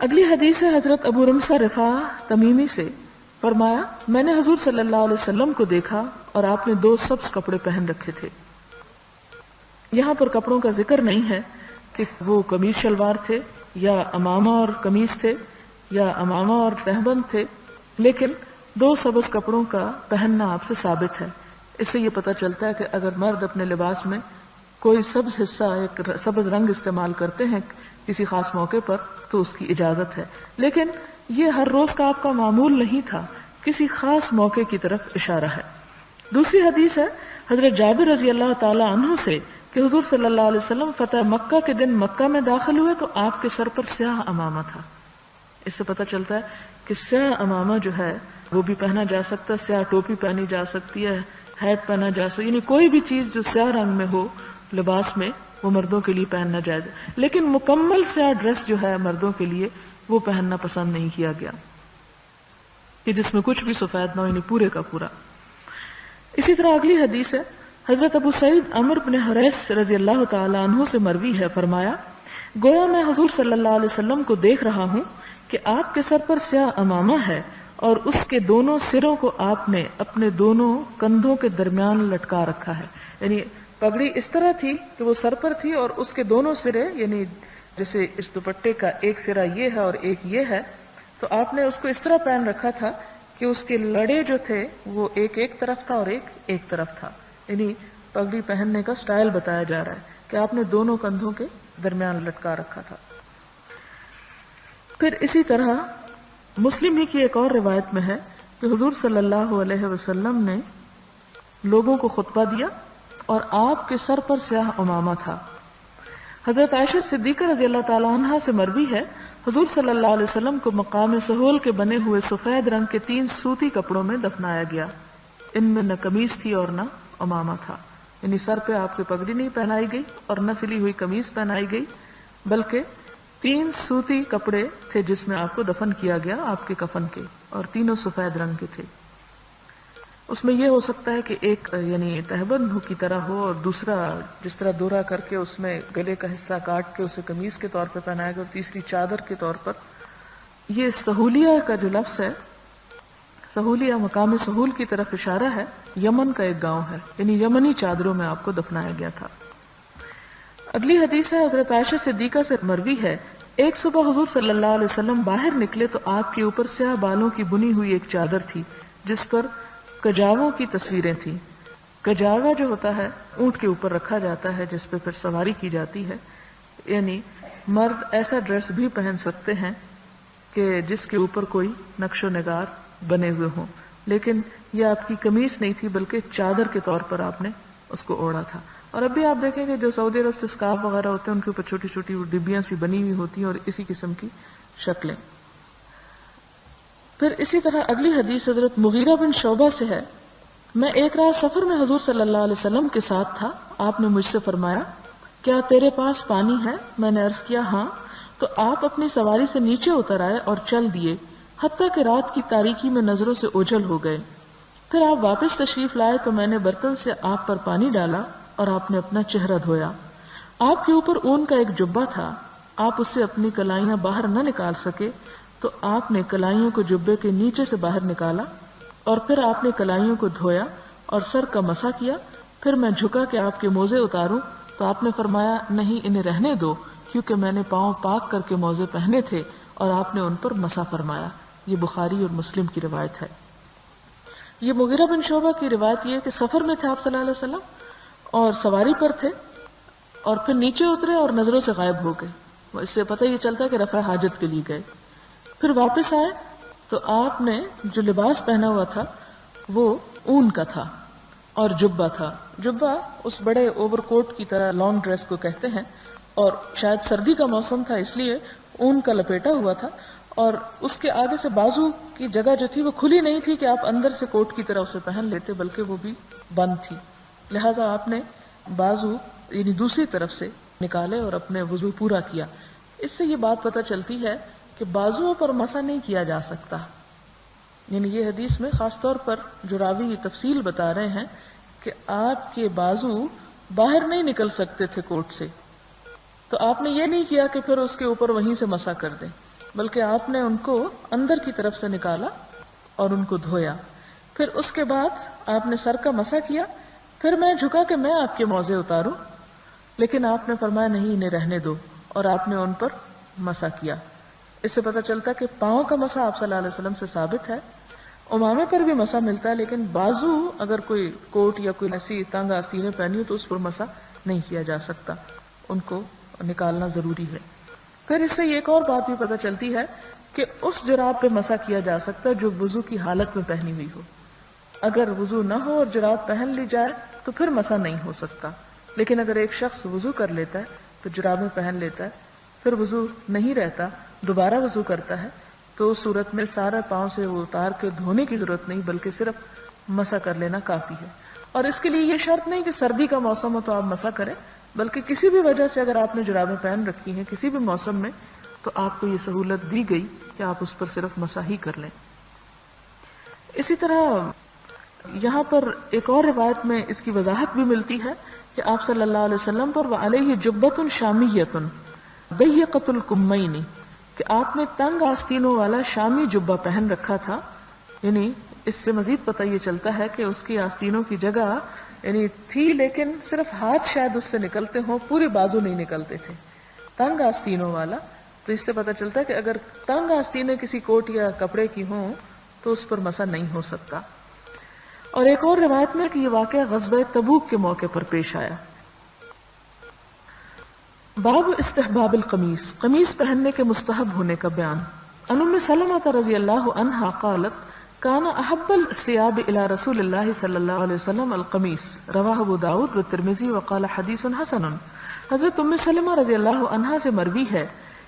اگلی حدیث ہے حضرت ابو رمسہ رفاع تمیمی سے، فرمایا میں نے حضور صلی اللہ علیہ وسلم کو دیکھا اور آپ نے 2 سبز کپڑے پہن رکھے تھے۔ یہاں پر کپڑوں کا ذکر نہیں ہے کہ وہ قمیص شلوار تھے یا امامہ اور قمیص تھے یا امامہ اور تہبند تھے، لیکن 2 سبز کپڑوں کا پہننا آپ سے ثابت ہے۔ اس سے یہ پتہ چلتا ہے کہ اگر مرد اپنے لباس میں کوئی سبز حصہ، ایک سبز رنگ استعمال کرتے ہیں کسی خاص موقع پر تو اس کی اجازت ہے، لیکن یہ ہر روز کا آپ کا معمول نہیں تھا، کسی خاص موقع کی طرف اشارہ ہے۔ دوسری حدیث ہے حضرت جابر رضی اللہ تعالی عنہ سے کہ حضور صلی اللہ علیہ وسلم فتح مکہ کے دن مکہ میں داخل ہوئے تو آپ کے سر پر سیاہ امامہ تھا۔ اس سے پتہ چلتا ہے کہ سیاہ امامہ جو ہے وہ بھی پہنا جا سکتا ہے، سیاہ ٹوپی پہنی جا سکتی ہے، ہیٹ پہنا جا سکتا ہے، یعنی کوئی بھی چیز جو سیاہ رنگ میں ہو لباس میں وہ مردوں کے لیے پہننا جائز ہے، لیکن مکمل سیاہ ڈریس جو ہے مردوں کے لیے وہ پہننا پسند نہیں کیا گیا کہ جس میں کچھ بھی سفید نہ ہو، یعنی پورے کا پورا۔ اسی طرح اگلی حدیث ہے حضرت ابو سعید عمرو بن حریث رضی اللہ تعالی عنہ سے مروی ہے، فرمایا گویا میں حضور صلی اللہ علیہ وسلم کو دیکھ رہا ہوں کہ آپ کے سر پر سیاہ امامہ ہے اور اس کے دونوں سروں کو آپ نے اپنے دونوں کندھوں کے درمیان لٹکا رکھا ہے، یعنی پگڑی اس طرح تھی کہ وہ سر پر تھی اور اس کے دونوں سرے، یعنی جیسے اس دوپٹے کا ایک سرا یہ ہے اور ایک یہ ہے، تو آپ نے اس کو اس طرح پہن رکھا تھا کہ اس کے لڑے جو تھے وہ ایک طرف تھا اور ایک طرف تھا، یعنی پگڑی پہننے کا سٹائل بتایا جا رہا ہے کہ آپ نے دونوں کندھوں کے درمیان لٹکا رکھا تھا۔ پھر اسی طرح مسلم ہی کی ایک اور روایت میں ہے کہ حضور صلی اللہ علیہ وسلم نے لوگوں کو خطبہ دیا اور آپ کے سر پر سیاہ امامہ تھا۔ حضرت عائشہ صدیقہ رضی اللہ تعالی عنہا سے مروی ہے حضور صلی اللہ علیہ وسلم کو مقام سہول کے بنے ہوئے سفید رنگ کے 3 سوتی کپڑوں میں دفنایا گیا، ان میں نہ قمیص تھی اور نہ امامہ تھا، یعنی سر پہ آپ کی پگڑی نہیں پہنائی گئی اور نہ سلی ہوئی قمیص پہنائی گئی، بلکہ 3 سوتی کپڑے تھے جس میں آپ کو دفن کیا گیا آپ کے کفن کے، اور تینوں سفید رنگ کے تھے۔ اس میں یہ ہو سکتا ہے کہ ایک یعنی تہبند کی طرح ہو اور دوسرا جس طرح دورہ کر کے اس میں گلے کا حصہ کاٹ کے اسے قمیص کے طور پہ پہنایا گیا اور تیسری چادر کے طور پر۔ یہ سہولیہ کا جو لفظ ہے، سہولیہ مقام سہول کی طرف اشارہ ہے، یمن کا ایک گاؤں ہے، یعنی یمنی چادروں میں آپ کو دفنایا گیا تھا۔ اگلی حدیث ہے حضرت عائشہ صدیقہ سے مروی ہے ایک صبح حضور صلی اللہ علیہ وسلم باہر نکلے تو آپ کے اوپر سیاہ بالوں کی بنی ہوئی ایک چادر تھی جس پر کجاووں کی تصویریں تھیں۔ کجاوا جو ہوتا ہے اونٹ کے اوپر رکھا جاتا ہے جس پہ پھر سواری کی جاتی ہے، یعنی مرد ایسا ڈریس بھی پہن سکتے ہیں کہ جس کے اوپر کوئی نقش و نگار بنے ہوئے ہوں، لیکن یہ آپ کی قمیص نہیں تھی بلکہ چادر کے طور پر آپ نے اس کو اوڑھا تھا۔ اور اب بھی آپ دیکھیں کہ جو سعودی عرب سے اسکارف وغیرہ ہوتے ہیں ان کے اوپر چھوٹی چھوٹی وہ ڈبیاں سی بنی ہوئی ہوتی ہیں اور اسی قسم کی شکلیں۔ پھر اسی طرح اگلی حدیث حضرت مغیرہ بن شعبہ سے ہے، میں ایک رات سفر میں حضور صلی اللہ علیہ وسلم کے ساتھ تھا، آپ نے مجھ سے فرمایا کیا تیرے پاس پانی ہے؟ میں نے عرض کیا ہاں، تو آپ اپنی سواری سے نیچے اتر آئے اور چل دیے حتیٰ کہ رات کی تاریکی میں نظروں سے اوجھل ہو گئے۔ پھر آپ واپس تشریف لائے تو میں نے برتن سے آپ پر پانی ڈالا اور آپ نے اپنا چہرہ دھویا۔ آپ کے اوپر اون کا ایک جبہ تھا، آپ اس سے اپنی کلائیاں باہر نہ نکال سکے تو آپ نے کلائیوں کو جبے کے نیچے سے باہر نکالا اور پھر آپ نے کلائیوں کو دھویا اور سر کا مسح کیا۔ پھر میں جھکا کہ آپ کے موزے اتاروں تو آپ نے فرمایا نہیں، انہیں رہنے دو، کیونکہ میں نے پاؤں پاک کر کے موزے پہنے تھے، اور آپ نے ان پر مسح فرمایا۔ یہ بخاری اور مسلم کی روایت ہے۔ یہ مغیرہ بن شعبہ کی روایت یہ ہے کہ سفر میں تھے آپ صلی اللہ علیہ وسلم اور سواری پر تھے اور پھر نیچے اترے اور نظروں سے غائب ہو گئے، اس سے پتہ یہ چلتا ہے کہ رفع حاجت کے لیے گئے۔ پھر واپس آئے تو آپ نے جو لباس پہنا ہوا تھا وہ اون کا تھا اور جبہ تھا۔ جبہ اس بڑے اوور کوٹ کی طرح لانگ ڈریس کو کہتے ہیں، اور شاید سردی کا موسم تھا اس لیے اون کا لپیٹا ہوا تھا، اور اس کے آگے سے بازو کی جگہ جو تھی وہ کھلی نہیں تھی کہ آپ اندر سے کوٹ کی طرح اسے پہن لیتے، بلکہ وہ بھی بند تھی، لہٰذا آپ نے بازو یعنی دوسری طرف سے نکالے اور اپنے وضو پورا کیا۔ اس سے یہ بات پتہ چلتی ہے کہ بازوؤں پر مسح نہیں کیا جا سکتا، یعنی یہ حدیث میں خاص طور پر جو راوی یہ تفصیل بتا رہے ہیں کہ آپ کے بازو باہر نہیں نکل سکتے تھے کوٹ سے، تو آپ نے یہ نہیں کیا کہ پھر اس کے اوپر وہیں سے مسح کر دیں، بلکہ آپ نے ان کو اندر کی طرف سے نکالا اور ان کو دھویا. پھر اس کے بعد آپ نے سر کا مسح کیا. پھر میں جھکا کہ میں آپ کے موزے اتاروں، لیکن آپ نے فرمایا نہیں، انہیں رہنے دو، اور آپ نے ان پر مسح کیا. اس سے پتہ چلتا ہے کہ پاؤں کا مسح آپ صلی اللہ علیہ وسلم سے ثابت ہے. امامے پر بھی مسح ملتا ہے، لیکن بازو اگر کوئی کوٹ یا کوئی ایسی تنگ آستینیں پہنی ہو تو اس پر مسح نہیں کیا جا سکتا، ان کو نکالنا ضروری ہے. پھر اس سے ایک اور بات بھی پتہ چلتی ہے کہ اس جراب پہ مسح کیا جا سکتا ہے جو وضو کی حالت میں پہنی ہوئی ہو. اگر وضو نہ ہو اور جراب پہن لی جائے تو پھر مسح نہیں ہو سکتا. لیکن اگر ایک شخص وضو کر لیتا ہے تو جرابیں پہن لیتا ہے، پھر وضو نہیں رہتا، دوبارہ وضو کرتا ہے، تو اس صورت میں سارا پاؤں سے وہ اتار کے دھونے کی ضرورت نہیں، بلکہ صرف مسح کر لینا کافی ہے. اور اس کے لیے یہ شرط نہیں کہ سردی کا موسم ہو تو آپ مسح کریں، بلکہ کسی بھی وجہ سے اگر آپ نے جرابیں پہن رکھی ہیں کسی بھی موسم میں تو آپ کو یہ سہولت دی گئی کہ آپ اس پر صرف مسح ہی کر لیں. اسی طرح یہاں پر ایک اور روایت میں اس کی وضاحت بھی ملتی ہے کہ آپ صلی اللہ علیہ وسلم پر وعلیہ جبۃ شامیۃ ضیقۃ الکمین، کہ آپ نے تنگ آستینوں والا شامی جبہ پہن رکھا تھا. یعنی اس سے مزید پتہ یہ چلتا ہے کہ اس کی آستینوں کی جگہ یعنی تھی، لیکن صرف ہاتھ شاید اس سے نکلتے ہوں، پورے بازو نہیں نکلتے تھے، تنگ آستینوں والا. تو اس سے پتہ چلتا ہے کہ اگر تنگ آستینیں کسی کوٹ یا کپڑے کی ہوں تو اس پر مسح نہیں ہو سکتا. اور ایک اور روایت میں کہ یہ واقعہ غزوہ تبوک کے موقع پر پیش آیا. باب استحباب القمیص، قمیص پہننے کے مستحب ہونے کا بیان. عن ام سلمۃ رضی اللہ عنہا قالت کان احب الثياب الى رسول اللہ صلی اللہ علیہ وسلم القمیص، رواہ ابو داؤد والترمذی وقال حدیث حسن. حضرت ام سلمہ رضی اللہ عنہا سے مروی ہے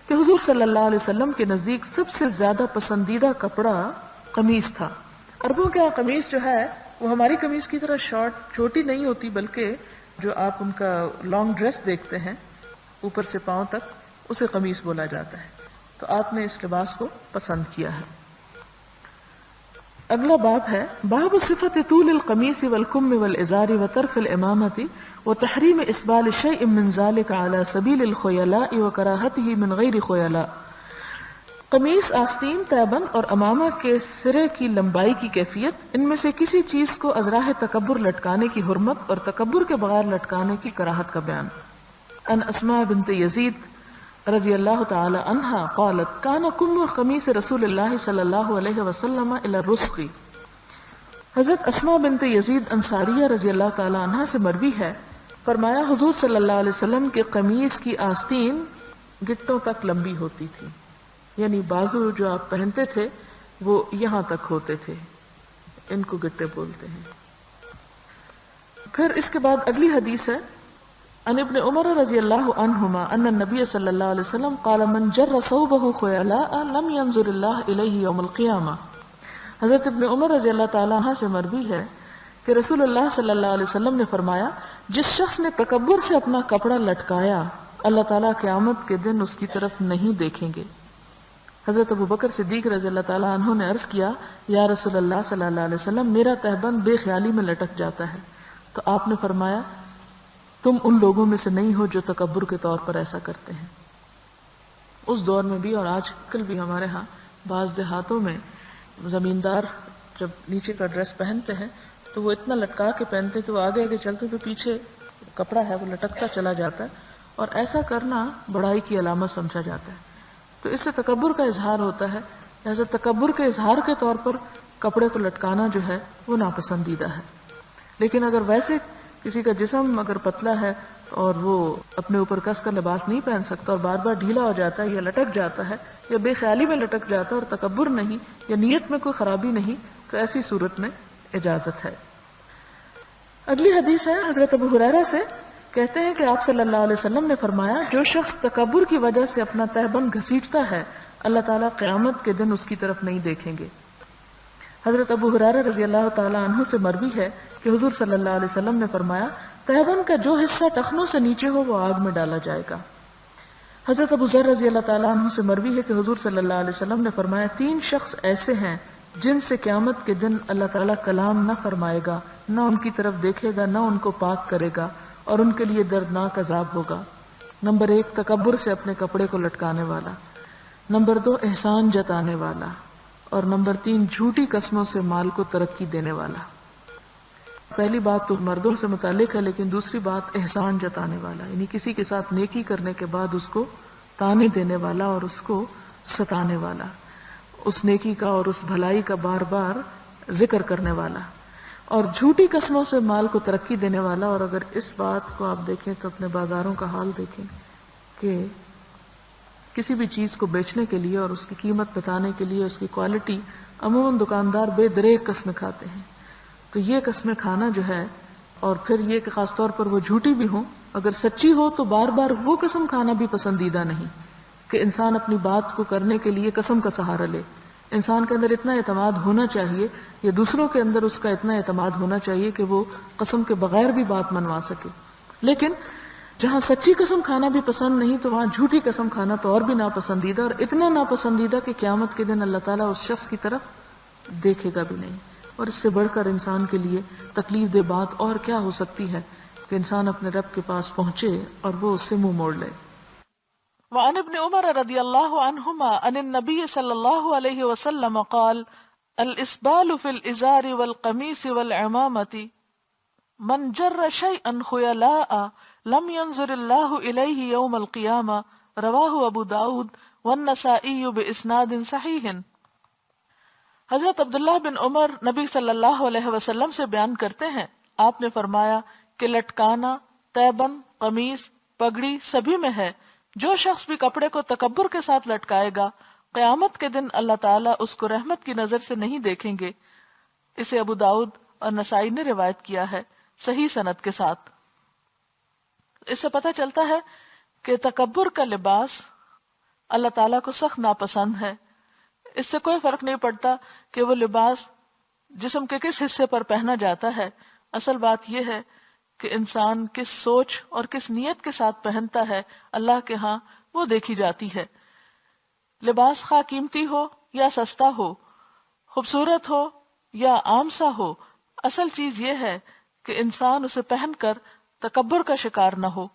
کہ حضور صلی اللہ علیہ وسلم کے نزدیک سب سے زیادہ پسندیدہ کپڑا قمیص تھا. عربوں کے یہاں قمیص جو ہے وہ ہماری قمیص کی طرح شارٹ چھوٹی نہیں ہوتی، بلکہ جو آپ ان کا لانگ ڈریس دیکھتے ہیں اوپر سے پاؤں تک، اسے قمیص بولا جاتا ہے. تو آپ نے اس لباس کو پسند کیا ہے. اگلا باب ہے باب صفت طول القمیص والکم والازار وطرف الامامۃ وتحریم اسبال شیء من ذلك على سبیل الخیلاء وکراہتہ من غیر خیلاء. قمیص، آستین، تیبند اور امامہ کے سرے کی لمبائی کی کیفیت، ان میں سے کسی چیز کو از راہ تکبر لٹکانے کی حرمت اور تکبر کے بغیر لٹکانے کی کراہت کا بیان. ان اسماء بنت یزید رضی اللہ تعالی عنہا قالت کان کم قمیص رسول اللہ صلی اللہ علیہ وسلم الی الرسغ. حضرت اسماء بنت یزید انصاریہ رضی اللہ تعالی عنہا سے مروی ہے، فرمایا حضور صلی اللہ علیہ وسلم کے قمیص کی آستین گٹوں تک لمبی ہوتی تھی، یعنی بازو جو آپ پہنتے تھے وہ یہاں تک ہوتے تھے، ان کو گٹے بولتے ہیں. پھر اس کے بعد اگلی حدیث ہے عن ابن عمر رضی اللہ عنہما ان النبی صلی اللہ علیہ وسلم قال من جر ثوبه خیلاء لم ينظر اللہ الیہ یوم القیامہ. حضرت ابن عمر رضی اللہ تعالیٰ عنہ سے مروی ہے کہ رسول اللہ صلی اللہ علیہ وسلم نے فرمایا جس شخص نے تکبر سے اپنا کپڑا لٹکایا اللہ تعالیٰ قیامت کے دن اس کی طرف نہیں دیکھیں گے. حضرت ابو بکر صدیق رضی اللہ تعالیٰ عنہ نے عرض کیا یا رسول اللہ صلی اللہ علیہ وسلم میرا تہبند بے خیالی میں لٹک جاتا ہے. تو آپ نے فرمایا تم ان لوگوں میں سے نہیں ہو جو تکبر کے طور پر ایسا کرتے ہیں. اس دور میں بھی اور آج کل بھی ہمارے ہاں بعض دیہاتوں میں زمیندار جب نیچے کا ڈریس پہنتے ہیں تو وہ اتنا لٹکا کے پہنتے کہ وہ آگے آگے چلتے تو پیچھے کپڑا ہے وہ لٹکتا چلا جاتا ہے، اور ایسا کرنا بڑائی کی علامت سمجھا جاتا ہے. تو اس سے تکبر کا اظہار ہوتا ہے، لہذا تکبر کے اظہار کے طور پر کپڑے کو لٹکانا جو ہے وہ ناپسندیدہ ہے. لیکن اگر ویسے کسی کا جسم اگر پتلا ہے اور وہ اپنے اوپر کس کا لباس نہیں پہن سکتا اور بار بار ڈھیلا ہو جاتا ہے یا لٹک جاتا ہے یا بے خیالی میں لٹک جاتا ہے اور تکبر نہیں یا نیت میں کوئی خرابی نہیں، تو ایسی صورت میں اجازت ہے. اگلی حدیث ہے حضرت ابو ہریرہ سے، کہتے ہیں کہ آپ صلی اللہ علیہ وسلم نے فرمایا جو شخص تکبر کی وجہ سے اپنا تہبند گھسیٹتا ہے اللہ تعالیٰ قیامت کے دن اس کی طرف نہیں دیکھیں گے. حضرت ابو ہریرہ رضی اللہ تعالیٰ عنہ سے مروی ہے کہ حضور صلی اللہ علیہ وسلم نے فرمایا تہبند کا جو حصہ ٹخنوں سے نیچے ہو وہ آگ میں ڈالا جائے گا. حضرت ابو ذر رضی اللہ تعالیٰ عنہ سے مروی ہے کہ حضور صلی اللہ علیہ وسلم نے فرمایا 3 شخص ایسے ہیں جن سے قیامت کے دن اللہ تعالیٰ کلام نہ فرمائے گا، نہ ان کی طرف دیکھے گا، نہ ان کو پاک کرے گا، اور ان کے لیے دردناک عذاب ہوگا. نمبر 1 تکبر سے اپنے کپڑے کو لٹکانے والا. نمبر 2 احسان جتانے والا، اور نمبر 3 جھوٹی قسموں سے مال کو ترقی دینے والا۔ پہلی بات تو مردوں سے متعلق ہے، لیکن دوسری بات احسان جتانے والا، یعنی کسی کے ساتھ نیکی کرنے کے بعد اس کو تانے دینے والا اور اس کو ستانے والا، اس نیکی کا اور اس بھلائی کا بار بار ذکر کرنے والا، اور جھوٹی قسموں سے مال کو ترقی دینے والا۔ اور اگر اس بات کو آپ دیکھیں تو اپنے بازاروں کا حال دیکھیں کہ کسی بھی چیز کو بیچنے کے لیے اور اس کی قیمت بتانے کے لیے اس کی کوالٹی عموماً دکاندار بے دریغ قسمیں کھاتے ہیں۔ تو یہ قسمیں کھانا جو ہے، اور پھر یہ کہ خاص طور پر وہ جھوٹی بھی ہوں، اگر سچی ہو تو بار بار وہ قسم کھانا بھی پسندیدہ نہیں کہ انسان اپنی بات کو کرنے کے لیے قسم کا سہارا لے۔ انسان کے اندر اتنا اعتماد ہونا چاہیے، یا دوسروں کے اندر اس کا اتنا اعتماد ہونا چاہیے کہ وہ قسم کے بغیر بھی بات منوا سکے۔ لیکن جہاں سچی قسم کھانا بھی پسند نہیں تو وہاں جھوٹی قسم کھانا تو اور بھی ناپسندیدہ، اور اتنا ناپسندیدہ کہ قیامت کے دن اللہ تعالیٰ اس شخص کی طرف دیکھے گا بھی نہیں۔ اور اس سے بڑھ کر انسان کے لیے تکلیف دہ بات اور کیا ہو سکتی ہے کہ انسان اپنے رب کے پاس پہنچے اور وہ اس سے منہ موڑ لے۔ وعن ابن عمر رضی اللہ عنہما عن النبی صلی اللہ علیہ وسلم قال الاسبال فی الازار والقمیص والعمامة من جر شیئا خیلاء لم ينظر اللہ الیہ یوم القیامہ، رواہ ابو داود والنسائی باسناد صحیح۔ حضرت عبداللہ بن عمر نبی صلی اللہ علیہ وسلم سے بیان کرتے ہیں، آپ نے فرمایا کہ لٹکانا، تیبند، قمیص، پگڑی سبھی میں ہے۔ جو شخص بھی کپڑے کو تکبر کے ساتھ لٹکائے گا، قیامت کے دن اللہ تعالیٰ اس کو رحمت کی نظر سے نہیں دیکھیں گے۔ اسے ابو داؤد اور نسائی نے روایت کیا ہے صحیح سند کے ساتھ۔ اس سے پتہ چلتا ہے کہ تکبر کا لباس اللہ تعالیٰ کو سخت ناپسند ہے۔ اس سے کوئی فرق نہیں پڑتا کہ وہ لباس جسم کے کس حصے پر پہنا جاتا ہے، اصل بات یہ ہے کہ انسان کس سوچ اور کس نیت کے ساتھ پہنتا ہے، اللہ کے ہاں وہ دیکھی جاتی ہے۔ لباس خواہ قیمتی ہو یا سستا ہو، خوبصورت ہو یا عام سا ہو، اصل چیز یہ ہے کہ انسان اسے پہن کر تکبر کا شکار نہ ہو۔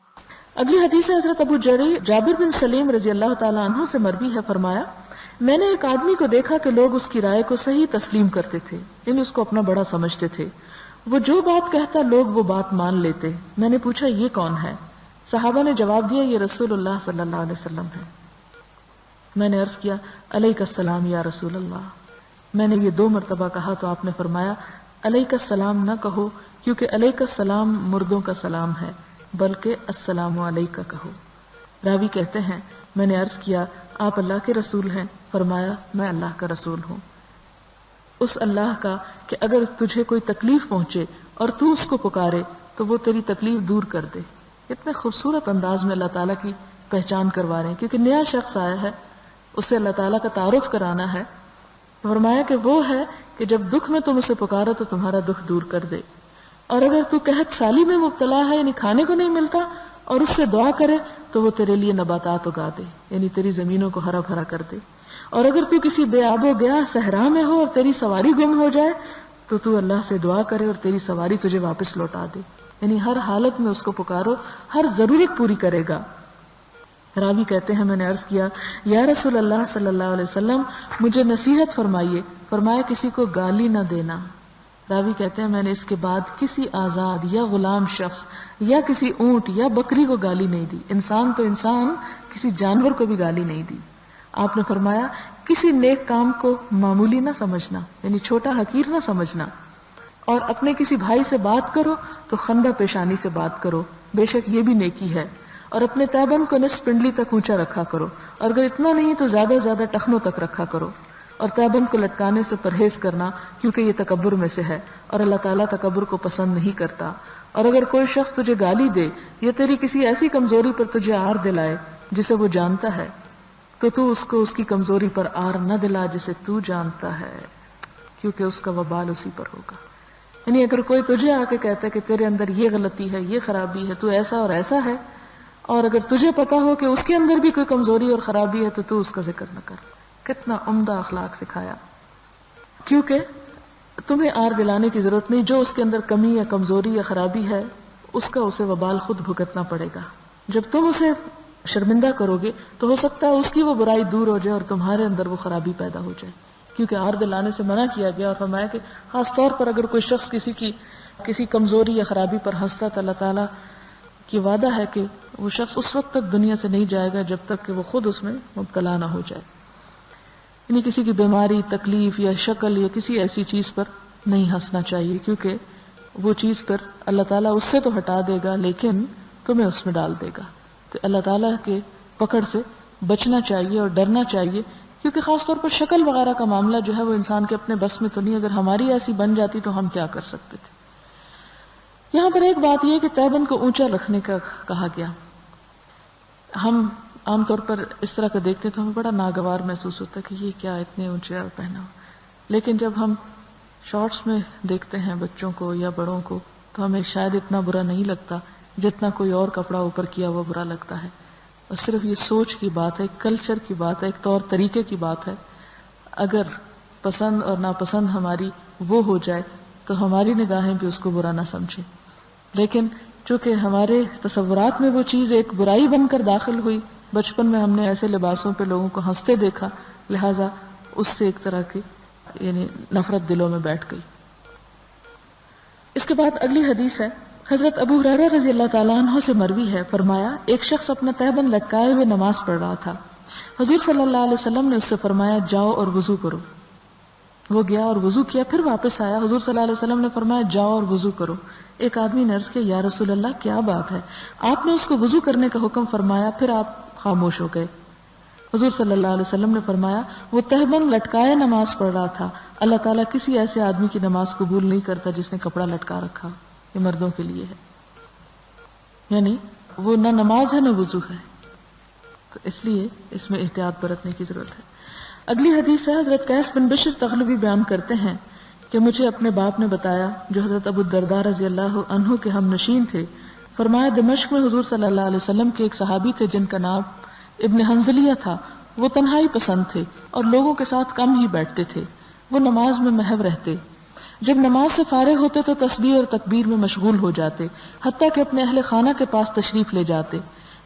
اگلی حدیث حضرت ابو جابر بن سلیم رضی اللہ تعالیٰ عنہ سے مروی ہے، فرمایا میں نے ایک آدمی کو دیکھا کہ لوگ اس کی رائے کو صحیح تسلیم کرتے تھے، یعنی اس کو اپنا بڑا سمجھتے تھے۔ وہ جو بات کہتا لوگ وہ بات مان لیتے۔ میں نے پوچھا یہ کون ہے؟ صحابہ نے جواب دیا یہ رسول اللہ صلی اللہ علیہ وسلم ہے۔ میں نے عرض کیا علیک السلام یا رسول اللہ۔ میں نے یہ 2 مرتبہ کہا تو آپ نے فرمایا علیک السلام نہ کہو، کیونکہ علیک السلام مردوں کا سلام ہے، بلکہ السلام علیکہ کہو۔ راوی کہتے ہیں میں نے عرض کیا آپ اللہ کے رسول ہیں؟ فرمایا میں اللہ کا رسول ہوں، اس اللہ کا کہ اگر تجھے کوئی تکلیف پہنچے اور تو اس کو پکارے تو وہ تیری تکلیف دور کر دے۔ اتنے خوبصورت انداز میں اللہ تعالیٰ کی پہچان کروا رہے ہیں، کیونکہ نیا شخص آیا ہے، اسے اللہ تعالیٰ کا تعارف کرانا ہے۔ فرمایا کہ وہ ہے کہ جب دکھ میں تم اسے پکارو تو تمہارا دکھ دور کر دے، اور اگر تو قحط سالی میں مبتلا ہے، یعنی کھانے کو نہیں ملتا، اور اس سے دعا کرے تو وہ تیرے لیے نباتات اگا دے، یعنی تیری زمینوں کو ہرا بھرا کر دے۔ اور اگر تو کسی بے آب و گیا صحرا میں ہو اور تیری سواری گم ہو جائے تو اللہ سے دعا کرے اور تیری سواری تجھے واپس لوٹا دے، یعنی ہر حالت میں اس کو پکارو، ہر ضرورت پوری کرے گا۔ راوی کہتے ہیں میں نے عرض کیا یا رسول اللہ صلی اللہ علیہ وسلم مجھے نصیحت فرمائیے۔ فرمایا کسی کو گالی نہ دینا۔ راوی کہتے ہیں میں نے اس کے بعد کسی آزاد یا غلام شخص یا کسی اونٹ یا بکری کو گالی نہیں دی، انسان تو انسان، کسی جانور کو بھی گالی نہیں دی۔ آپ نے فرمایا کسی نیک کام کو معمولی نہ سمجھنا، یعنی چھوٹا حقیر نہ سمجھنا، اور اپنے کسی بھائی سے بات کرو تو خندہ پیشانی سے بات کرو، بے شک یہ بھی نیکی ہے، اور اپنے تیبند کو نصف پنڈلی تک اونچا رکھا کرو، اور اگر اتنا نہیں تو زیادہ زیادہ ٹخنوں تک رکھا کرو، اور تیبند کو لٹکانے سے پرہیز کرنا کیونکہ یہ تکبر میں سے ہے اور اللہ تعالیٰ تکبر کو پسند نہیں کرتا۔ اور اگر کوئی شخص تجھے گالی دے یا تیری کسی ایسی کمزوری پر تجھے آر دلائے جسے وہ جانتا ہے تو اس کو اس کی کمزوری پر آر نہ دلا جسے تو جانتا ہے، کیونکہ اس کا وبال اسی پر ہوگا۔ یعنی اگر کوئی تجھے آ کے کہتا ہے کہ تیرے اندر یہ غلطی ہے، یہ خرابی ہے، تو ایسا اور ایسا ہے، اور اگر تجھے پتا ہو کہ اس کے اندر بھی کوئی کمزوری اور خرابی ہے تو اس کا ذکر نہ کر۔ کتنا عمدہ اخلاق سکھایا، کیونکہ تمہیں آر دلانے کی ضرورت نہیں، جو اس کے اندر کمی یا کمزوری یا خرابی ہے اس کا اسے وبال خود بھگتنا پڑے گا۔ جب تم اسے شرمندہ کرو گے تو ہو سکتا ہے اس کی وہ برائی دور ہو جائے اور تمہارے اندر وہ خرابی پیدا ہو جائے. کیونکہ عار دلانے سے منع کیا گیا اور فرمایا کہ خاص طور پر اگر کوئی شخص کسی کمزوری یا خرابی پر ہنستا تو اللہ تعالیٰ کی وعدہ ہے کہ وہ شخص اس وقت تک دنیا سے نہیں جائے گا جب تک کہ وہ خود اس میں مبتلا نہ ہو جائے. یعنی کسی کی بیماری، تکلیف یا شکل یا کسی ایسی چیز پر نہیں ہنسنا چاہیے، کیونکہ وہ چیز پر اللہ تعالیٰ اس سے تو ہٹا دے گا لیکن تمہیں اس میں ڈال دے گا. تو اللہ تعالیٰ کے پکڑ سے بچنا چاہیے اور ڈرنا چاہیے، کیونکہ خاص طور پر شکل وغیرہ کا معاملہ جو ہے وہ انسان کے اپنے بس میں تو نہیں. اگر ہماری ایسی بن جاتی تو ہم کیا کر سکتے تھے. یہاں پر ایک بات یہ کہ تیبند کو اونچا رکھنے کا کہا گیا. ہم عام طور پر اس طرح کا دیکھتے تو ہمیں بڑا ناگوار محسوس ہوتا ہے کہ یہ کیا اتنے اونچے پہنا ہو، لیکن جب ہم شارٹس میں دیکھتے ہیں بچوں کو یا بڑوں کو تو ہمیں شاید اتنا برا نہیں لگتا جتنا کوئی اور کپڑا اوپر کیا ہوا برا لگتا ہے. اور صرف یہ سوچ کی بات ہے، کلچر کی بات ہے، ایک طور طریقے کی بات ہے. اگر پسند اور ناپسند ہماری وہ ہو جائے تو ہماری نگاہیں بھی اس کو برا نہ سمجھیں. لیکن چونکہ ہمارے تصورات میں وہ چیز ایک برائی بن کر داخل ہوئی، بچپن میں ہم نے ایسے لباسوں پہ لوگوں کو ہنستے دیکھا، لہٰذا اس سے ایک طرح کی یعنی نفرت دلوں میں بیٹھ گئی. اس کے بعد اگلی حدیث ہے، حضرت ابو ہریرہ رضی اللہ تعالیٰ عنہ سے مروی ہے، فرمایا ایک شخص اپنا تہبند لٹکائے ہوئے نماز پڑھ رہا تھا. حضور صلی اللہ علیہ وسلم نے اس سے فرمایا جاؤ اور وضو کرو. وہ گیا اور وضو کیا، پھر واپس آیا. حضور صلی اللہ علیہ وسلم نے فرمایا جاؤ اور وضو کرو. ایک آدمی نے عرض کیا یا رسول اللہ کیا بات ہے؟ آپ نے اس کو وضو کرنے کا حکم فرمایا، پھر آپ خاموش ہو گئے. حضور صلی اللہ علیہ وسلم نے فرمایا وہ تہبند لٹکائے نماز پڑھ رہا تھا. اللہ تعالیٰ کسی ایسے آدمی کی نماز قبول نہیں کرتا جس نے کپڑا لٹکا رکھا. یہ مردوں کے لیے ہے، یعنی وہ نہ نماز ہے نہ وضو ہے، تو اس لیے اس میں احتیاط برتنے کی ضرورت ہے. اگلی حدیث ہے، حضرت قیس بن بشر تغلبی بیان کرتے ہیں کہ مجھے اپنے باپ نے بتایا جو حضرت ابو الدرداء رضی اللہ عنہ کے ہم نشین تھے. فرمایا دمشق میں حضور صلی اللہ علیہ وسلم کے ایک صحابی تھے جن کا نام ابن حنزلیہ تھا. وہ تنہائی پسند تھے اور لوگوں کے ساتھ کم ہی بیٹھتے تھے. وہ نماز میں محو رہتے. جب نماز سے فارغ ہوتے تو تسبیح اور تکبیر میں مشغول ہو جاتے، حتیٰ کہ اپنے اہل خانہ کے پاس تشریف لے جاتے.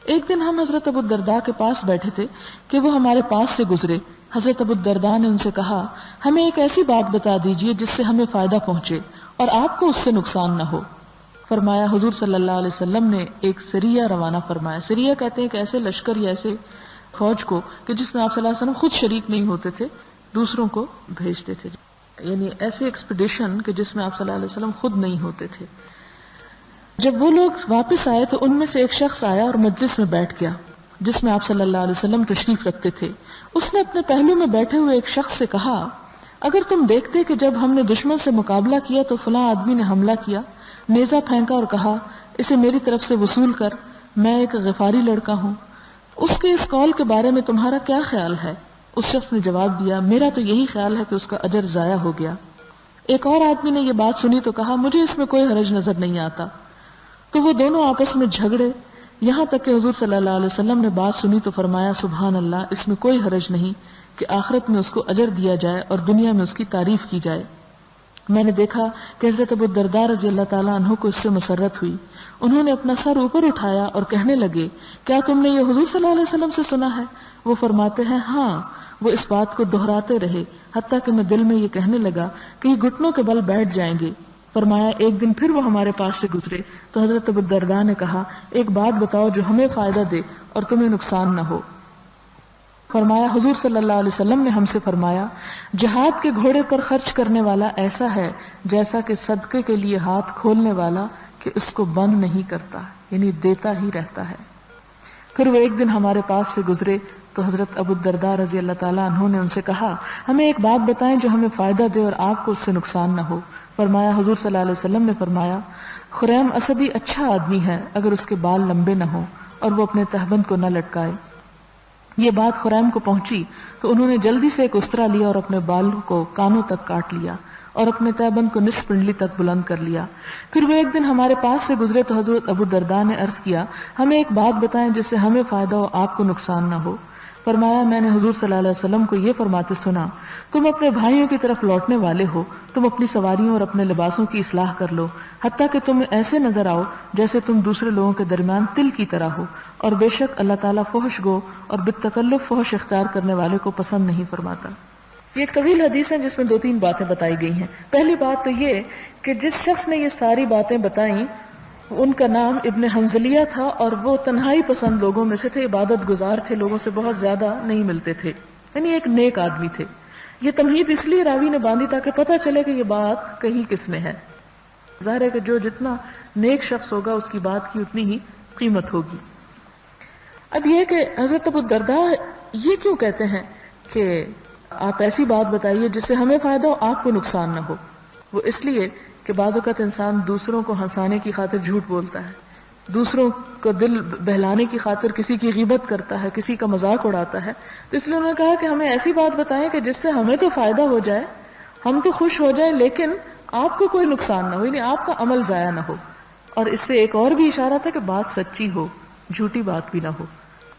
ایک دن ہم حضرت ابو الدرداء کے پاس بیٹھے تھے کہ وہ ہمارے پاس سے گزرے. حضرت ابو الدرداء نے ان سے کہا ہمیں ایک ایسی بات بتا دیجئے جس سے ہمیں فائدہ پہنچے اور آپ کو اس سے نقصان نہ ہو. فرمایا حضور صلی اللہ علیہ وسلم نے ایک سریہ روانہ فرمایا. سریہ کہتے ہیں کہ ایسے لشکر یا ایسے فوج کو کہ جس میں آپ صلی اللہ علیہ وسلم خود شریک نہیں ہوتے تھے، دوسروں کو بھیجتے تھے. یعنی ایسے ایکسپیڈیشن کہ جس میں آپ صلی اللہ علیہ وسلم خود نہیں ہوتے تھے. جب وہ لوگ واپس آئے تو ان میں سے ایک شخص آیا اور مجلس میں بیٹھ گیا جس میں آپ صلی اللہ علیہ وسلم تشریف رکھتے تھے. اس نے اپنے پہلو میں بیٹھے ہوئے ایک شخص سے کہا اگر تم دیکھتے کہ جب ہم نے دشمن سے مقابلہ کیا تو فلاں آدمی نے حملہ کیا، نیزہ پھینکا اور کہا اسے میری طرف سے وصول کر، میں ایک غفاری لڑکا ہوں، اس کے اس قول کے بارے میں تمہارا کیا خیال ہے؟ اس شخص نے جواب دیا میرا تو یہی خیال ہے کہ اس کا اجر ضائع ہو گیا. ایک اور آدمی نے یہ بات سنی تو کہا مجھے اس میں کوئی حرج نظر نہیں آتا. تو وہ دونوں آپس میں جھگڑے، یہاں تک کہ حضور صلی اللہ علیہ وسلم نے بات سنی تو فرمایا سبحان اللہ، اس میں کوئی حرج نہیں کہ آخرت میں اس کو اجر دیا جائے اور دنیا میں اس کی تعریف کی جائے. میں نے دیکھا کہ حضرت ابو الدرداء رضی اللہ تعالیٰ عنہ کو اس سے مسرت ہوئی. انہوں نے اپنا سر اوپر اٹھایا اور کہنے لگے کیا تم نے یہ حضور صلی اللہ علیہ وسلم سے سنا ہے؟ وہ فرماتے ہیں ہاں. وہ اس بات کو دہراتے رہے حتیٰ کہ میں دل میں یہ کہنے لگا کہ یہ گھٹنوں کے بل بیٹھ جائیں گے. فرمایا ایک دن پھر وہ ہمارے پاس سے گزرے تو حضرت ابو الدرداء نے کہا ایک بات بتاؤ جو ہمیں فائدہ دے اور تمہیں نقصان نہ ہو. فرمایا حضور صلی اللہ علیہ وسلم نے ہم سے فرمایا جہاد کے گھوڑے پر خرچ کرنے والا ایسا ہے جیسا کہ صدقے کے لیے ہاتھ کھولنے والا کہ اس کو بند نہیں کرتا، یعنی دیتا ہی رہتا ہے. پھر وہ ایک دن ہمارے پاس سے گزرے تو حضرت ابو الدرداء رضی اللہ تعالیٰ عنہ نے ان سے کہا ہمیں ایک بات بتائیں جو ہمیں فائدہ دے اور آپ کو اس سے نقصان نہ ہو. فرمایا حضور صلی اللہ علیہ وسلم نے فرمایا خریم اسدی اچھا آدمی ہے اگر اس کے بال لمبے نہ ہوں اور وہ اپنے تہبند کو نہ لٹکائے. یہ بات خریم کو پہنچی تو انہوں نے جلدی سے ایک استرا لیا اور اپنے بال کو کانوں تک کاٹ لیا اور اپنے تہبند کو نصف پنڈلی تک بلند کر لیا. پھر وہ ایک دن ہمارے پاس سے گزرے تو حضرت ابو الدرداء نے عرض کیا ہمیں ایک بات بتائیں جس سے ہمیں فائدہ ہو آپ کو نقصان نہ ہو. فرمایا میں نے حضور صلی اللہ علیہ وسلم کو یہ فرماتے سنا تم اپنے بھائیوں کی طرف لوٹنے والے ہو، تم اپنی سواریوں اور اپنے لباسوں کی اصلاح کر لو حتیٰ کہ تم ایسے نظر آؤ جیسے تم دوسرے لوگوں کے درمیان تل کی طرح ہو، اور بے شک اللہ تعالیٰ فحش گو اور بالتکلف فحش اختیار کرنے والے کو پسند نہیں فرماتا۔ یہ ایک طویل حدیث ہے جس میں 2-3 باتیں بتائی گئی ہیں۔ پہلی بات تو یہ کہ جس شخص نے یہ ساری باتیں بتائیں ان کا نام ابن حنظلیہ تھا، اور وہ تنہائی پسند لوگوں میں سے تھے، عبادت گزار تھے، لوگوں سے بہت زیادہ نہیں ملتے تھے، یعنی ایک نیک آدمی تھے۔ یہ تمہید اس لیے راوی نے باندھی تاکہ پتہ چلے کہ یہ بات کہیں کس نے ہے۔ ظاہر ہے کہ جو جتنا نیک شخص ہوگا اس کی بات کی اتنی ہی قیمت ہوگی۔ اب یہ کہ حضرت ابو الدرداء یہ کیوں کہتے ہیں کہ آپ ایسی بات بتائیے جس سے ہمیں فائدہ ہو، آپ کو نقصان نہ ہو؟ وہ اس لیے کہ بعض اوقات انسان دوسروں کو ہنسانے کی خاطر جھوٹ بولتا ہے، دوسروں کو دل بہلانے کی خاطر کسی کی غیبت کرتا ہے، کسی کا مذاق اڑاتا ہے، تو اس لیے انہوں نے کہا کہ ہمیں ایسی بات بتائیں کہ جس سے ہمیں تو فائدہ ہو جائے، ہم تو خوش ہو جائیں، لیکن آپ کو کوئی نقصان نہ ہو، یعنی آپ کا عمل ضائع نہ ہو۔ اور اس سے ایک اور بھی اشارہ تھا کہ بات سچی ہو، جھوٹی بات بھی نہ ہو،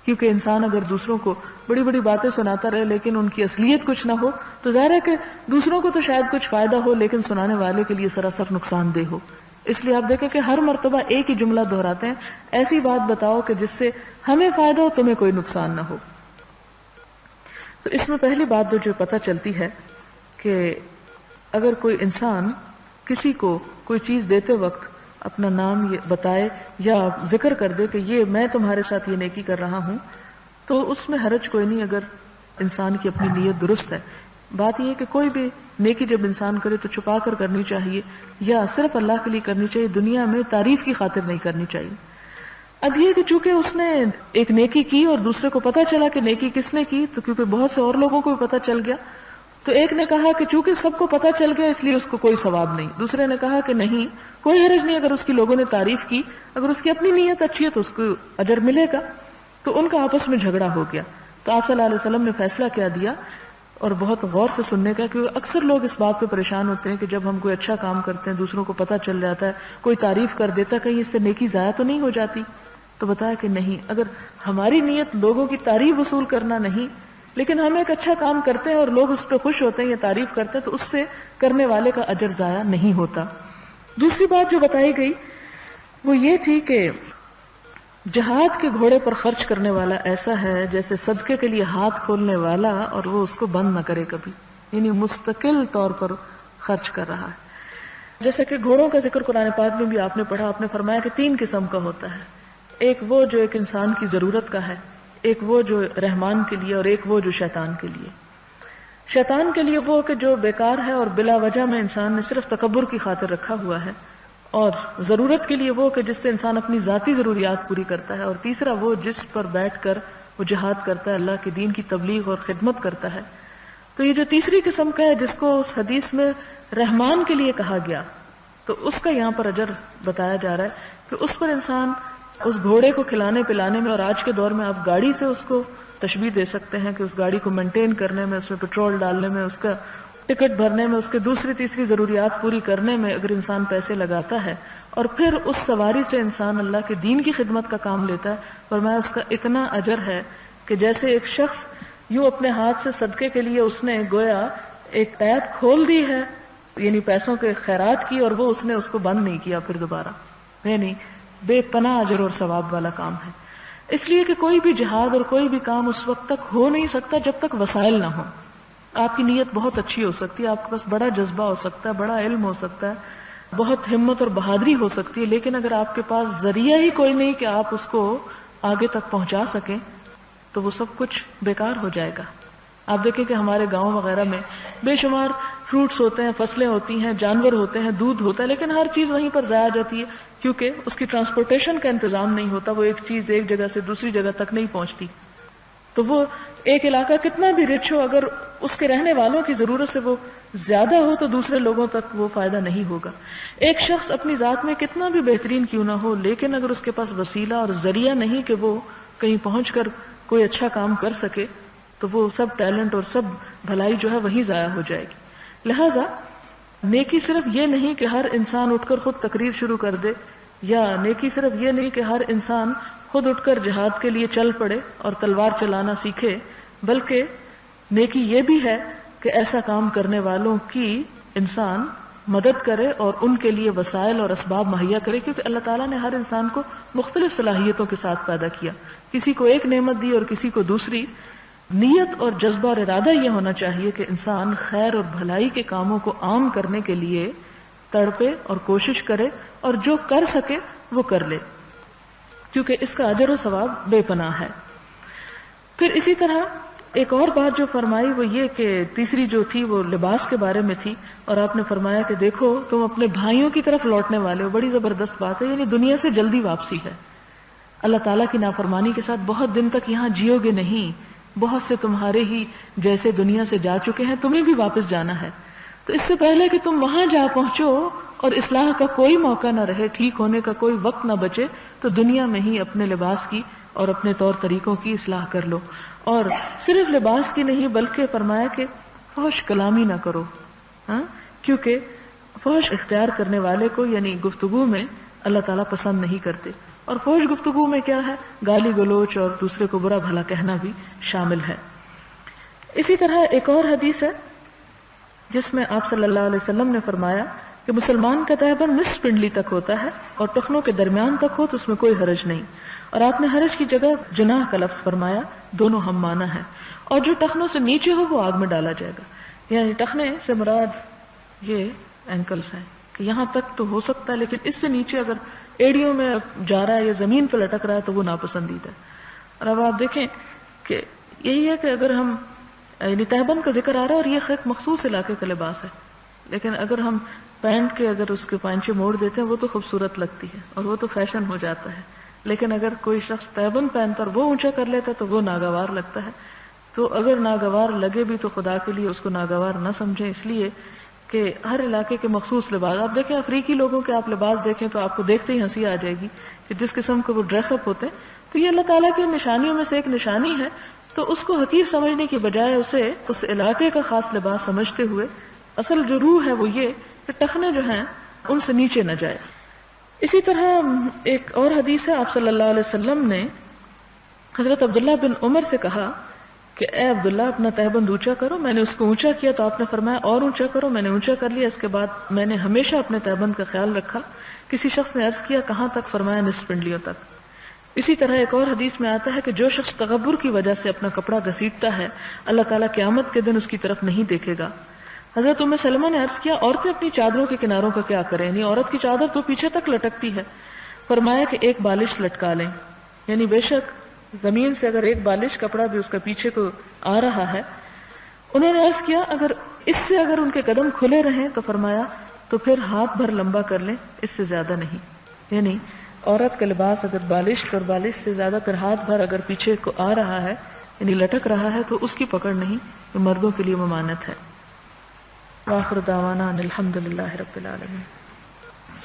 کیونکہ انسان اگر دوسروں کو بڑی بڑی باتیں سناتا رہے لیکن ان کی اصلیت کچھ نہ ہو تو ظاہر ہے کہ دوسروں کو تو شاید کچھ فائدہ ہو لیکن سنانے والے کے لیے سراسر نقصان دہ ہو۔ اس لیے آپ دیکھیں کہ ہر مرتبہ ایک ہی جملہ دہراتے ہیں، ایسی بات بتاؤ کہ جس سے ہمیں فائدہ ہو، تمہیں کوئی نقصان نہ ہو۔ تو اس میں پہلی بات جو پتہ چلتی ہے کہ اگر کوئی انسان کسی کو کوئی چیز دیتے وقت اپنا نام یہ بتائے یا ذکر کر دے کہ یہ میں تمہارے ساتھ یہ نیکی کر رہا ہوں، تو اس میں حرج کوئی نہیں اگر انسان کی اپنی نیت درست ہے۔ بات یہ ہے کہ کوئی بھی نیکی جب انسان کرے تو چھپا کر کرنی چاہیے یا صرف اللہ کے لیے کرنی چاہیے، دنیا میں تعریف کی خاطر نہیں کرنی چاہیے۔ اب یہ کہ چونکہ اس نے ایک نیکی کی اور دوسرے کو پتہ چلا کہ نیکی کس نے کی، تو کیونکہ بہت سے اور لوگوں کو بھی پتہ چل گیا، تو ایک نے کہا کہ چونکہ سب کو پتہ چل گیا اس لیے اس کو کوئی ثواب نہیں، دوسرے نے کہا کہ نہیں، کوئی حرج نہیں اگر اس کی لوگوں نے تعریف کی، اگر اس کی اپنی نیت اچھی ہے تو اس کو اجر ملے گا۔ تو ان کا آپس میں جھگڑا ہو گیا، تو آپ صلی اللہ علیہ وسلم نے فیصلہ کیا دیا، اور بہت غور سے سننے کا، کیونکہ اکثر لوگ اس بات پہ پریشان ہوتے ہیں کہ جب ہم کوئی اچھا کام کرتے ہیں دوسروں کو پتہ چل جاتا ہے، کوئی تعریف کر دیتا ہے، کہیں اس سے نیکی ضائع تو نہیں ہو جاتی؟ تو بتایا کہ نہیں، اگر ہماری نیت لوگوں کی تعریف وصول کرنا نہیں، لیکن ہم ایک اچھا کام کرتے ہیں اور لوگ اس پہ خوش ہوتے ہیں یا تعریف کرتے ہیں، تو اس سے کرنے والے کا اجر ضائع نہیں ہوتا۔ دوسری بات جو بتائی گئی وہ یہ تھی کہ جہاد کے گھوڑے پر خرچ کرنے والا ایسا ہے جیسے صدقے کے لیے ہاتھ کھولنے والا اور وہ اس کو بند نہ کرے کبھی، یعنی مستقل طور پر خرچ کر رہا ہے۔ جیسے کہ گھوڑوں کا ذکر قرآن پاک میں بھی آپ نے پڑھا، آپ نے فرمایا کہ 3 قسم کا ہوتا ہے، ایک وہ جو ایک انسان کی ضرورت کا ہے، ایک وہ جو رحمان کے لیے، اور ایک وہ جو شیطان کے لیے۔ شیطان کے لیے وہ کہ جو بیکار ہے اور بلا وجہ میں انسان نے صرف تکبر کی خاطر رکھا ہوا ہے، اور ضرورت کے لیے وہ کہ جس سے انسان اپنی ذاتی ضروریات پوری کرتا ہے، اور تیسرا وہ جس پر بیٹھ کر وہ جہاد کرتا ہے، اللہ کے دین کی تبلیغ اور خدمت کرتا ہے۔ تو یہ جو تیسری قسم کا ہے جس کو اس حدیث میں رحمان کے لیے کہا گیا، تو اس کا یہاں پر اجر بتایا جا رہا ہے کہ اس پر انسان اس گھوڑے کو کھلانے پلانے میں، اور آج کے دور میں آپ گاڑی سے اس کو تشبیہ دے سکتے ہیں کہ اس گاڑی کو مینٹین کرنے میں، اس میں پیٹرول ڈالنے میں، اس کا ٹکٹ بھرنے میں، اس کے دوسری تیسری ضروریات پوری کرنے میں اگر انسان پیسے لگاتا ہے اور پھر اس سواری سے انسان اللہ کے دین کی خدمت کا کام لیتا ہے، فرمایا اس کا اتنا اجر ہے کہ جیسے ایک شخص یوں اپنے ہاتھ سے صدقے کے لیے اس نے گویا ایک ٹیپ کھول دی ہے، یعنی پیسوں کے خیرات کی، اور وہ اس نے اس کو بند نہیں کیا پھر دوبارہ، یعنی بے پناہ اجر اور ثواب والا کام ہے۔ اس لیے کہ کوئی بھی جہاد اور کوئی بھی کام اس وقت تک ہو نہیں سکتا جب تک وسائل نہ ہوں۔ آپ کی نیت بہت اچھی ہو سکتی ہے، آپ کے پاس بڑا جذبہ ہو سکتا ہے، بڑا علم ہو سکتا ہے، بہت ہمت اور بہادری ہو سکتی ہے، لیکن اگر آپ کے پاس ذریعہ ہی کوئی نہیں کہ آپ اس کو آگے تک پہنچا سکیں تو وہ سب کچھ بیکار ہو جائے گا۔ آپ دیکھیں کہ ہمارے گاؤں وغیرہ میں بے شمار فروٹس ہوتے ہیں، فصلیں ہوتی ہیں، جانور ہوتے ہیں، دودھ ہوتا ہے، لیکن ہر چیز وہیں پر ضائع جاتی ہے کیونکہ اس کی ٹرانسپورٹیشن کا انتظام نہیں ہوتا، وہ ایک چیز ایک جگہ سے دوسری جگہ تک نہیں پہنچتی۔ تو وہ ایک علاقہ کتنا بھی رچ ہو، اگر اس کے رہنے والوں کی ضرورت سے وہ زیادہ ہو تو دوسرے لوگوں تک وہ فائدہ نہیں ہوگا۔ ایک شخص اپنی ذات میں کتنا بھی بہترین کیوں نہ ہو، لیکن اگر اس کے پاس وسیلہ اور ذریعہ نہیں کہ وہ کہیں پہنچ کر کوئی اچھا کام کر سکے، تو وہ سب ٹیلنٹ اور سب بھلائی جو ہے وہی ضائع ہو جائے گی۔ لہٰذا نیکی صرف یہ نہیں کہ ہر انسان اٹھ کر خود تقریر شروع کر دے، یا نیکی صرف یہ نہیں کہ ہر انسان خود اٹھ کر جہاد کے لیے چل پڑے اور تلوار چلانا سیکھے، بلکہ نیکی یہ بھی ہے کہ ایسا کام کرنے والوں کی انسان مدد کرے اور ان کے لیے وسائل اور اسباب مہیا کرے، کیونکہ اللہ تعالیٰ نے ہر انسان کو مختلف صلاحیتوں کے ساتھ پیدا کیا، کسی کو ایک نعمت دی اور کسی کو دوسری۔ نیت اور جذبہ اور ارادہ یہ ہونا چاہیے کہ انسان خیر اور بھلائی کے کاموں کو عام کرنے کے لیے تڑپے اور کوشش کرے، اور جو کر سکے وہ کر لے، کیونکہ اس کا اجر و ثواب بے پناہ ہے۔ پھر اسی طرح ایک اور بات جو فرمائی وہ یہ کہ تیسری جو تھی وہ لباس کے بارے میں تھی، اور آپ نے فرمایا کہ دیکھو تم اپنے بھائیوں کی طرف لوٹنے والے ہو۔ بڑی زبردست بات ہے، یعنی دنیا سے جلدی واپسی ہے، اللہ تعالیٰ کی نافرمانی کے ساتھ بہت دن تک یہاں جیو گے نہیں، بہت سے تمہارے ہی جیسے دنیا سے جا چکے ہیں، تمہیں بھی واپس جانا ہے، تو اس سے پہلے کہ تم وہاں جا پہنچو اور اصلاح کا کوئی موقع نہ رہے، ٹھیک ہونے کا کوئی وقت نہ بچے، تو دنیا میں ہی اپنے لباس کی اور اپنے طور طریقوں کی اصلاح کر لو۔ اور صرف لباس کی نہیں بلکہ فرمایا کہ فحش کلامی نہ کرو، کیونکہ فحش اختیار کرنے والے کو یعنی گفتگو میں اللہ تعالیٰ پسند نہیں کرتے، اور فحش گفتگو میں کیا ہے، گالی گلوچ اور دوسرے کو برا بھلا کہنا بھی شامل ہے۔ اسی طرح ایک اور حدیث ہے جس میں آپ صلی اللہ علیہ وسلم نے فرمایا کہ مسلمان کا تہبند نصف پنڈلی تک ہوتا ہے اور ٹخنوں کے درمیان تک ہو تو اس میں کوئی حرج نہیں، اور آپ نے حرج کی جگہ جناح کا لفظ فرمایا، دونوں ہم معنی ہے، اور جو ٹخنوں سے نیچے ہو وہ آگ میں ڈالا جائے گا، یعنی ٹخنے سے مراد یہ اینکلز ہیں کہ یہاں تک تو ہو سکتا ہے، لیکن اس سے نیچے اگر ایڑیوں میں جا رہا ہے یا زمین پہ لٹک رہا ہے تو وہ ناپسندیدہ ہے۔ اور اب آپ دیکھیں کہ یہی ہے کہ اگر ہم یعنی تہبند کا ذکر آ رہا ہے اور یہ ایک مخصوص علاقے کا لباس ہے، لیکن اگر ہم پینٹ کے اگر اس کے پائنچے موڑ دیتے ہیں وہ تو خوبصورت لگتی ہے اور وہ تو فیشن ہو جاتا ہے، لیکن اگر کوئی شخص تہبند پہنتا اور وہ اونچا کر لیتا تو وہ ناگوار لگتا ہے۔ تو اگر ناگوار لگے بھی تو خدا کے لیے اس کو ناگوار نہ سمجھیں، اس لیے کہ ہر علاقے کے مخصوص لباس، آپ دیکھیں افریقی لوگوں کے آپ لباس دیکھیں تو آپ کو دیکھتے ہی ہنسی آ جائے گی کہ جس قسم کے وہ ڈریس اپ ہوتے ہیں، تو یہ اللہ تعالیٰ کی نشانیوں میں سے ایک نشانی ہے، تو اس کو حقیر سمجھنے کی بجائے اسے اس علاقے کا خاص لباس سمجھتے ہوئے اصل جو روح ہے وہ یہ کہ ٹخنے جو ہیں ان سے نیچے نہ جائے۔ اسی طرح ایک اور حدیث ہے، آپ صلی اللہ علیہ وسلم نے حضرت عبداللہ بن عمر سے کہا کہ اے عبداللہ اپنا تہبند اونچا کرو، میں نے اس کو اونچا کیا تو آپ نے فرمایا اور اونچا کرو، میں نے اونچا کر لیا، اس کے بعد میں نے ہمیشہ اپنے تہبند کا خیال رکھا۔ کسی شخص نے عرض کیا کہاں تک؟ فرمایا نصف پنڈلیوں تک۔ اسی طرح ایک اور حدیث میں آتا ہے کہ جو شخص تکبر کی وجہ سے اپنا کپڑا گھسیٹتا ہے اللہ تعالیٰ قیامت کے دن اس کی طرف نہیں دیکھے گا۔ حضرت ام سلمہ نے عرض کیا عورتیں اپنی چادروں کے کناروں کا کیا کریں، یعنی عورت کی چادر تو پیچھے تک لٹکتی ہے، فرمایا کہ ایک بالش لٹکا لیں، یعنی بے شک زمین سے اگر ایک بالش کپڑا بھی اس کا پیچھے کو آ رہا ہے۔ انہوں نے عرض کیا اگر اس سے اگر ان کے قدم کھلے رہیں تو فرمایا تو پھر ہاتھ بھر لمبا کر لیں، اس سے زیادہ نہیں، یعنی عورت کا لباس اگر بالش اور بالش سے زیادہ پھر ہاتھ بھر اگر پیچھے کو آ رہا ہے یعنی لٹک رہا ہے تو اس کی پکڑ نہیں، یہ مردوں کے لیے ممانعت ہے۔ وآخر دعوانا ان الحمد للہ رب العالمین۔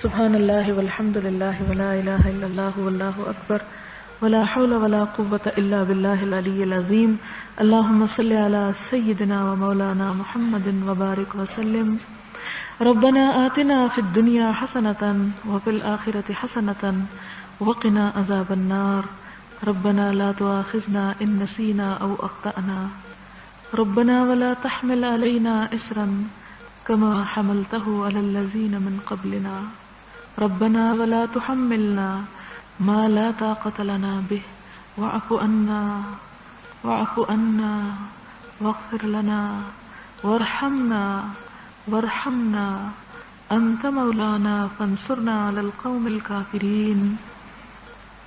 سبحان اللہ والحمد للہ ولا الہ الا اللہ واللہ اکبر ولا حول ولا قوة الا باللہ العلی العظیم۔ اللہم صل علی سیدنا و مولانا محمد وبارک وسلم۔ ربنا آتنا فی الدنیا حسنة وفی الآخرة حسنة وقنا عذاب النار۔ ربنا لا تؤاخذنا ان نسینا او اخطأنا۔ ربنا ولا تحمل علینا اصرا كما حملته على الذين من قبلنا۔ ربنا ولا تحملنا ما لا طاقة لنا به واعف عنا واغفر لنا وارحمنا أنت مولانا فانصرنا على القوم الكافرين۔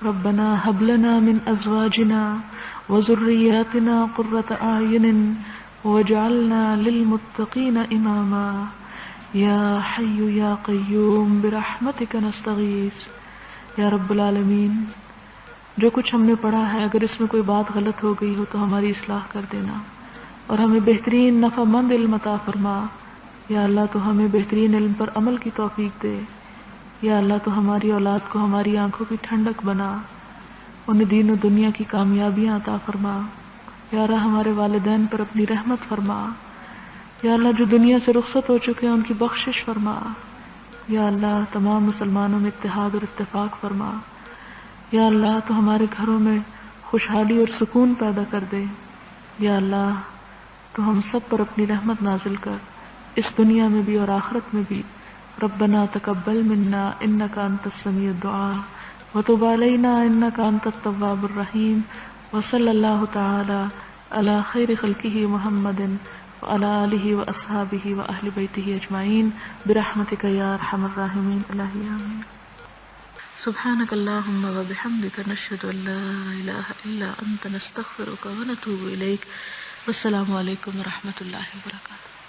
ربنا هب لنا من أزواجنا وذرياتنا قرة أعين واجعلنا للمتقين إماما۔ یا حی یا قیوم برحمتک نستغیث۔ یا رب العالمین جو کچھ ہم نے پڑھا ہے اگر اس میں کوئی بات غلط ہو گئی ہو تو ہماری اصلاح کر دینا اور ہمیں بہترین نفع مند علم عطا فرما۔ یا اللہ تو ہمیں بہترین علم پر عمل کی توفیق دے۔ یا اللہ تو ہماری اولاد کو ہماری آنکھوں کی ٹھنڈک بنا، انہیں دین و دنیا کی کامیابیاں عطا فرما۔ یا اللہ ہمارے والدین پر اپنی رحمت فرما۔ یا اللہ جو دنیا سے رخصت ہو چکے ہیں ان کی بخشش فرما۔ یا اللہ تمام مسلمانوں میں اتحاد اور اتفاق فرما۔ یا اللہ تو ہمارے گھروں میں خوشحالی اور سکون پیدا کر دے۔ یا اللہ تو ہم سب پر اپنی رحمت نازل کر، اس دنیا میں بھی اور آخرت میں بھی ربنا تقبل منا انك انت السميع الدعاء وتب علينا انك انت التواب الرحيم وصلى الله تعالى على خير خلقه محمد وعلى آله وأصحابه وأهل بيته أجمعين برحمتك يا أرحم الراحمين إلهي آمين. سبحانك اللهم وبحمدك نشهد أن لا إله إلا أنت نستغفرك ونتوب إليك. والسلام علیکم ورحمۃ اللہ وبرکاتہ.